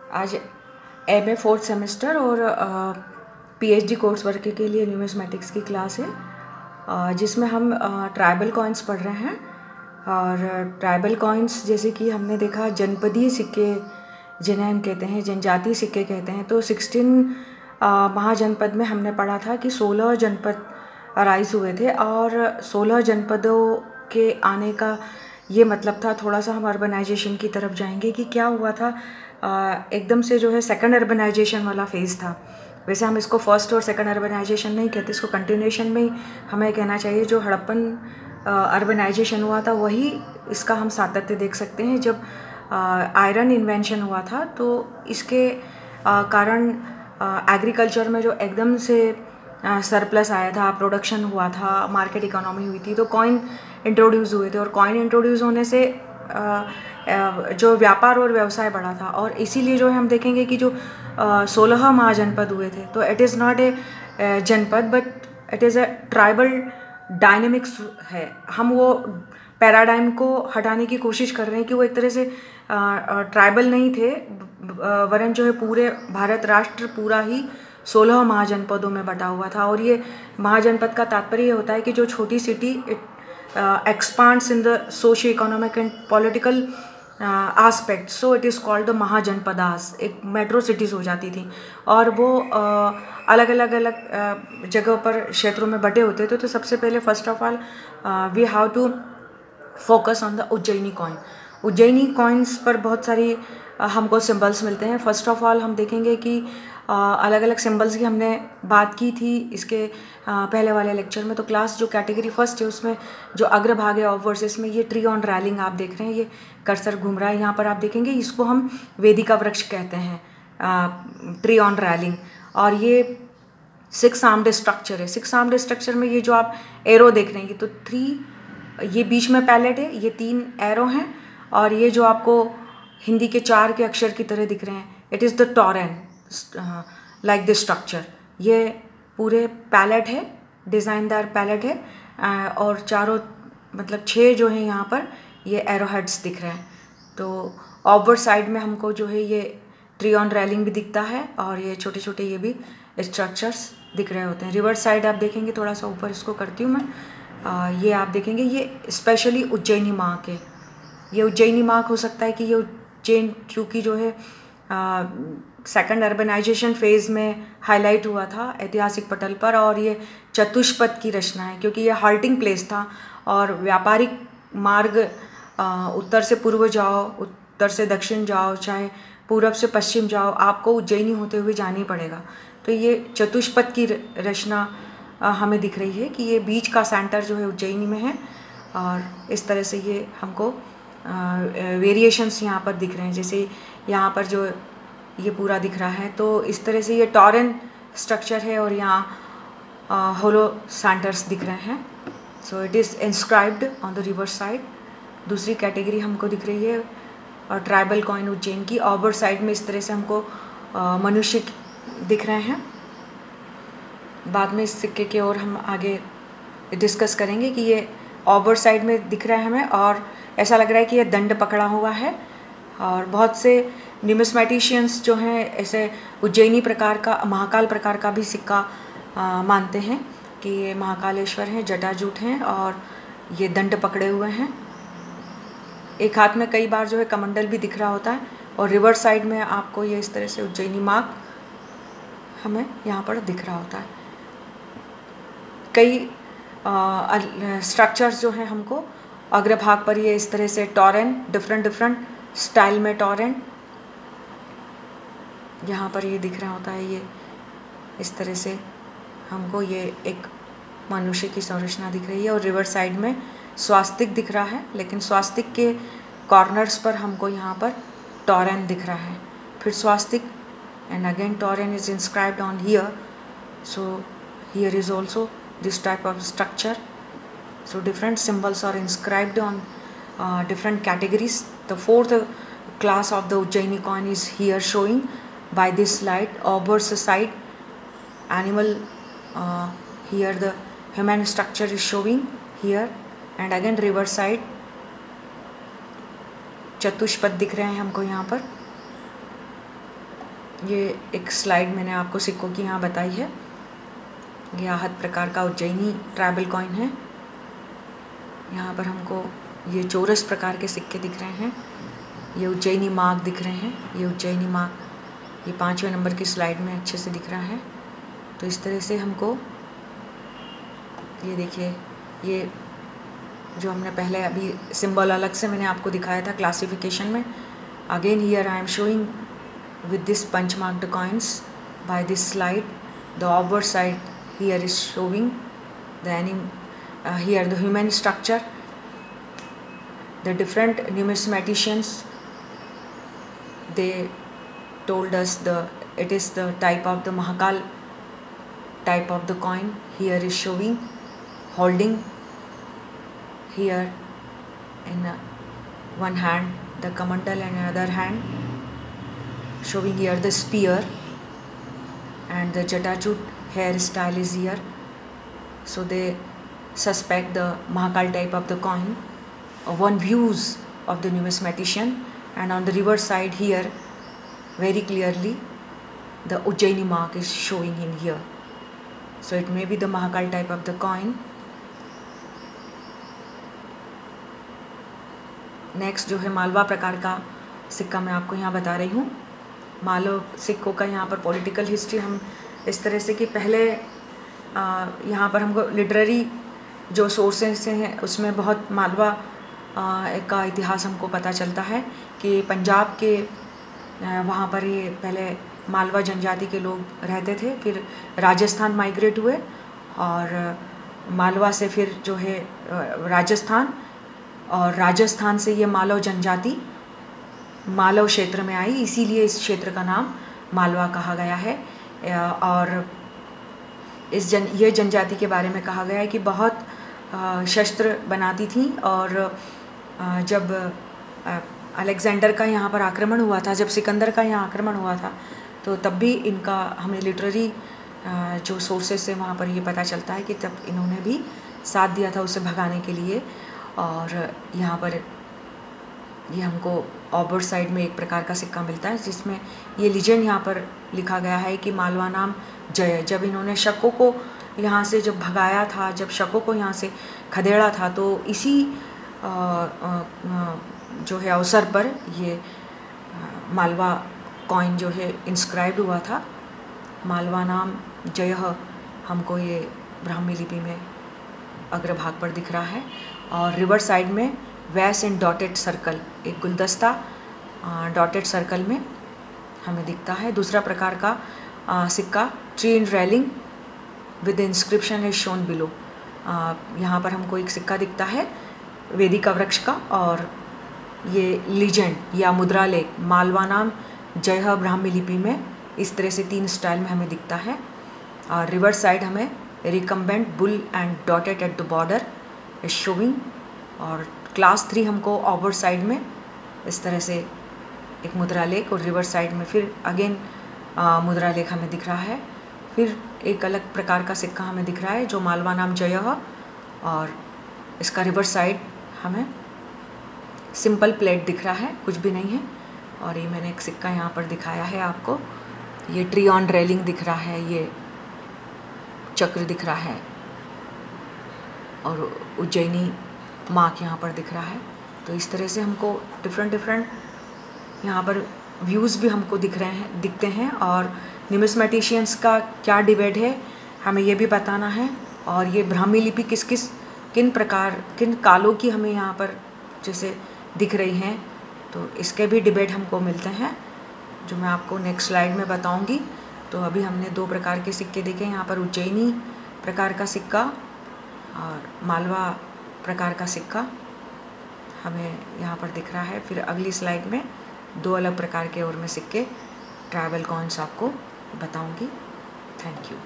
आज MA fourth semester और PhD course work के लिए न्यूमिस्मेटिक्स की क्लास है, जिसमें हम ट्राइबल कॉइन्स पढ़ रहे हैं। और ट्राइबल कॉइन्स जैसे कि हमने देखा जनपदीय सिक्के जिन्हें हम कहते हैं, जनजातीय सिक्के कहते हैं। तो 16 महाजनपद में हमने पढ़ा था कि 16 जनपद अराइज हुए थे और 16 जनपदों के आने का ये मतलब था। थोड़ा सा हम अर्बनाइजेशन की तरफ जाएंगे कि क्या हुआ था। एकदम से जो है सेकंड अर्बनाइजेशन वाला फेज़ था। वैसे हम इसको फर्स्ट और सेकंड अर्बनाइजेशन नहीं कहते, इसको कंटिन्यूएशन में ही हमें कहना चाहिए। जो हड़प्पन अर्बनाइजेशन हुआ था वही इसका हम सातत्य देख सकते हैं। जब आयरन इन्वेंशन हुआ था तो इसके कारण एग्रीकल्चर में जो एकदम से सरप्लस आया था, प्रोडक्शन हुआ था, मार्केट इकोनॉमी हुई थी, तो कॉइन इंट्रोड्यूस हुए थे। और कॉइन इंट्रोड्यूस होने से जो व्यापार और व्यवसाय बढ़ा था। और इसीलिए जो है हम देखेंगे कि जो 16 महाजनपद हुए थे, तो इट इज़ नॉट ए जनपद but it is a tribal dynamics है। हम वो पैराडाइम को हटाने की कोशिश कर रहे हैं कि वो एक तरह से ट्राइबल नहीं थे, वरन जो है पूरे भारत राष्ट्र पूरा ही 16 महाजनपदों में बटा हुआ था। और ये महाजनपद का तात्पर्य ये होता है कि जो छोटी city expands in the socio-economic and political aspect, so it is called the mahajanapadas. एक मेट्रो सिटीज़ हो जाती थी और वो अलग अलग जगह पर क्षेत्रों में बटे होते थे। तो सबसे पहले first of all we have to focus on the Ujjaini coin. Ujjaini coins पर बहुत सारी हमको सिंबल्स मिलते हैं। फर्स्ट ऑफ ऑल हम देखेंगे कि अलग अलग सिंबल्स की हमने बात की थी इसके पहले वाले लेक्चर में। तो क्लास जो कैटेगरी फर्स्ट है उसमें जो अग्रभाग है ऑब्वर्सेस में ये ट्री ऑन रैलिंग आप देख रहे हैं, ये कर्सर घूम रहा है यहाँ पर आप देखेंगे, इसको हम वेदिका वृक्ष कहते हैं, ट्री ऑन रैलिंग। और ये 6 आर्म्ड स्ट्रक्चर है। 6 आर्म्ड स्ट्रक्चर में ये जो आप एरो देख रहे हैं, तो 3 ये बीच में पैलेट है, ये 3 एरो हैं। और ये जो आपको हिंदी के 4 के अक्षर की तरह दिख रहे हैं, it is the Touraine like this structure. ये पूरे पैलेट है, डिज़ाइनदार पैलेट है और चारों मतलब 6 जो है यहाँ पर ये एरो हेड्स दिख रहे हैं। तो ऑबवर्ड साइड में हमको जो है ये ट्री ऑन रैलिंग भी दिखता है और ये छोटे छोटे ये भी स्ट्रक्चर्स दिख रहे होते हैं। रिवर्स साइड आप देखेंगे, थोड़ा सा ऊपर इसको करती हूँ मैं, ये आप देखेंगे ये स्पेशली उज्जैनी मार्क है। ये उज्जैनी मार्क हो सकता है कि ये उज्जैन चूँकि जो है सेकंड अर्बनाइजेशन फेज़ में हाईलाइट हुआ था ऐतिहासिक पटल पर। और ये चतुष्पद की रचना है क्योंकि ये हाल्टिंग प्लेस था और व्यापारिक मार्ग उत्तर से पूर्व जाओ, उत्तर से दक्षिण जाओ, चाहे पूरब से पश्चिम जाओ, आपको उज्जैनी होते हुए जाना ही पड़ेगा। तो ये चतुष्पद की रचना हमें दिख रही है कि ये बीच का सेंटर जो है उज्जैनी में है। और इस तरह से ये हमको वेरिएशंस यहाँ पर दिख रहे हैं। जैसे यहाँ पर जो ये पूरा दिख रहा है, तो इस तरह से ये टॉरेन स्ट्रक्चर है और यहाँ होलो सेंटर्स दिख रहे हैं। So it is inscribed on the reverse side. दूसरी कैटेगरी हमको दिख रही है और ट्राइबल कॉइन उज्जैन की। ऑबवर्ड साइड में इस तरह से हमको मनुष्य दिख रहे हैं। बाद में इस सिक्के की ओर हम आगे डिस्कस करेंगे कि ये ऑबवर्ड साइड में दिख रहा है हमें और ऐसा लग रहा है कि ये दंड पकड़ा हुआ है। और बहुत से न्यूमिस्मेटिशियंस जो हैं ऐसे उज्जैनी प्रकार का, महाकाल प्रकार का भी सिक्का मानते हैं कि ये महाकालेश्वर हैं, जटाजूट हैं और ये दंड पकड़े हुए हैं। एक हाथ में कई बार जो है कमंडल भी दिख रहा होता है। और रिवर्स साइड में आपको ये इस तरह से उज्जैनी मार्क हमें यहाँ पर दिख रहा होता है। कई स्ट्रक्चर्स जो हैं हमको अग्रभाग पर ये इस तरह से टॉरेन, डिफरेंट स्टाइल में टॉरेन यहाँ पर ये दिख रहा होता है। ये इस तरह से हमको ये एक मनुष्य की संरचना दिख रही है। और रिवर्स साइड में स्वास्तिक दिख रहा है, लेकिन स्वास्तिक के कॉर्नर्स पर हमको यहाँ पर टॉरेन दिख रहा है। फिर swastik and again toran is inscribed on here. So here is also this type of structure. So different symbols are inscribed on different categories. The fourth class of the Ujjaini coin is here showing by this slide. Obverse side animal, here the human structure is showing here, and again reverse side चतुष्पद दिख रहे हैं हमको यहाँ पर। ये एक slide मैंने आपको सिक्कों की यहाँ बताई है। ये आहत प्रकार का उज्जैनी ट्राइबल कॉइन है। यहाँ पर हमको ये चौरस प्रकार के सिक्के दिख रहे हैं। ये उज्जैनी मार्क दिख रहे हैं। ये उज्जैनी मार्क ये 5वें नंबर की स्लाइड में अच्छे से दिख रहा है। तो इस तरह से हमको ये देखिए, ये जो हमने पहले अभी सिंबल अलग से मैंने आपको दिखाया था क्लासिफिकेशन में। Again here I am showing with this punch marked coins by this slide. The obverse side here is showing the here the human structure. The different numismaticians, they told us it is the type of the Mahakal type of the coin. Here is showing holding here in one hand the Kamandal and another hand showing here the spear, and the Jatachut hairstyle is here. So they suspect the Mahakal type of the coin. One views of the numismatician, and on the reverse side here very clearly the Ujjaini mark is showing in here. So it may be the Mahakal type of the coin. Next जो है मालवा प्रकार का सिक्का मैं आपको यहाँ बता रही हूँ। मालव सिक्कों का यहाँ पर पॉलिटिकल हिस्ट्री हम इस तरह से कि पहले यहाँ पर हमको लिटरेरी जो सोर्सेस हैं उसमें बहुत मालवा का इतिहास हमको पता चलता है कि पंजाब के वहाँ पर ये पहले मालवा जनजाति के लोग रहते थे। फिर राजस्थान माइग्रेट हुए और मालवा से फिर जो है राजस्थान, और राजस्थान से ये मालव जनजाति मालव क्षेत्र में आई, इसीलिए इस क्षेत्र का नाम मालवा कहा गया है। और ये जनजाति के बारे में कहा गया है कि बहुत शस्त्र बनाती थी, और जब अलेक्जेंडर का यहाँ पर आक्रमण हुआ था, जब सिकंदर का यहाँ आक्रमण हुआ था, तो तब भी इनका हमें लिटरेरी जो सोर्सेस से वहाँ पर ये पता चलता है कि तब इन्होंने भी साथ दिया था उसे भगाने के लिए। और यहाँ पर ये हमको ऑबर साइड में एक प्रकार का सिक्का मिलता है जिसमें ये लीजेंड यहाँ पर लिखा गया है कि मालवा नाम जय। जब इन्होंने शकों को यहाँ से जब भगाया था, जब शकों को यहाँ से खदेड़ा था, तो इसी जो है अवसर पर ये मालवा कॉइन जो है इंस्क्राइब्ड हुआ था। मालवा नाम जय हमको ये ब्राह्मी लिपि में अग्रभाग पर दिख रहा है। और रिवर साइड में वैस एंड डॉटेड सर्कल, एक गुलदस्ता डॉटेड सर्कल में हमें दिखता है। दूसरा प्रकार का सिक्का tree in railing with inscription is shown below. यहाँ पर हमको एक सिक्का दिखता है वेदिका वृक्ष का, और ये लीजेंड या मुद्रा लेख मालवा नाम जय ब्राह्मी लिपि में इस तरह से 3 स्टाइल में हमें दिखता है। और रिवर साइड हमें recumbent bull and dotted at the border is showing. और क्लास 3 हमको ओवर साइड में इस तरह से एक मुद्रा लेख, और रिवर साइड में फिर अगेन मुद्रा लेख हमें दिख रहा है। फिर एक अलग प्रकार का सिक्का हमें दिख रहा है जो मालवा नाम जय, और इसका रिवर साइड हमें सिंपल प्लेट दिख रहा है, कुछ भी नहीं है। और ये मैंने एक सिक्का यहाँ पर दिखाया है आपको, ये ट्री ऑन रेलिंग दिख रहा है, ये चक्र दिख रहा है, और उज्जैनी मार्क यहाँ पर दिख रहा है। तो इस तरह से हमको डिफरेंट यहाँ पर व्यूज़ भी हमको दिखते हैं। और न्यूमिस्मेटिशियंस का क्या डिबेट है हमें ये भी बताना है, और ये ब्राह्मी लिपि किन कालों की हमें यहाँ पर जैसे दिख रही हैं, तो इसके भी डिबेट हमको मिलते हैं जो मैं आपको नेक्स्ट स्लाइड में बताऊंगी। तो अभी हमने 2 प्रकार के सिक्के देखे, यहाँ पर उज्जैनी प्रकार का सिक्का और मालवा प्रकार का सिक्का हमें यहाँ पर दिख रहा है। फिर अगली स्लाइड में 2 अलग प्रकार के और मैं सिक्के ट्राइबल कॉइन्स आपको बताऊंगी। Thank you.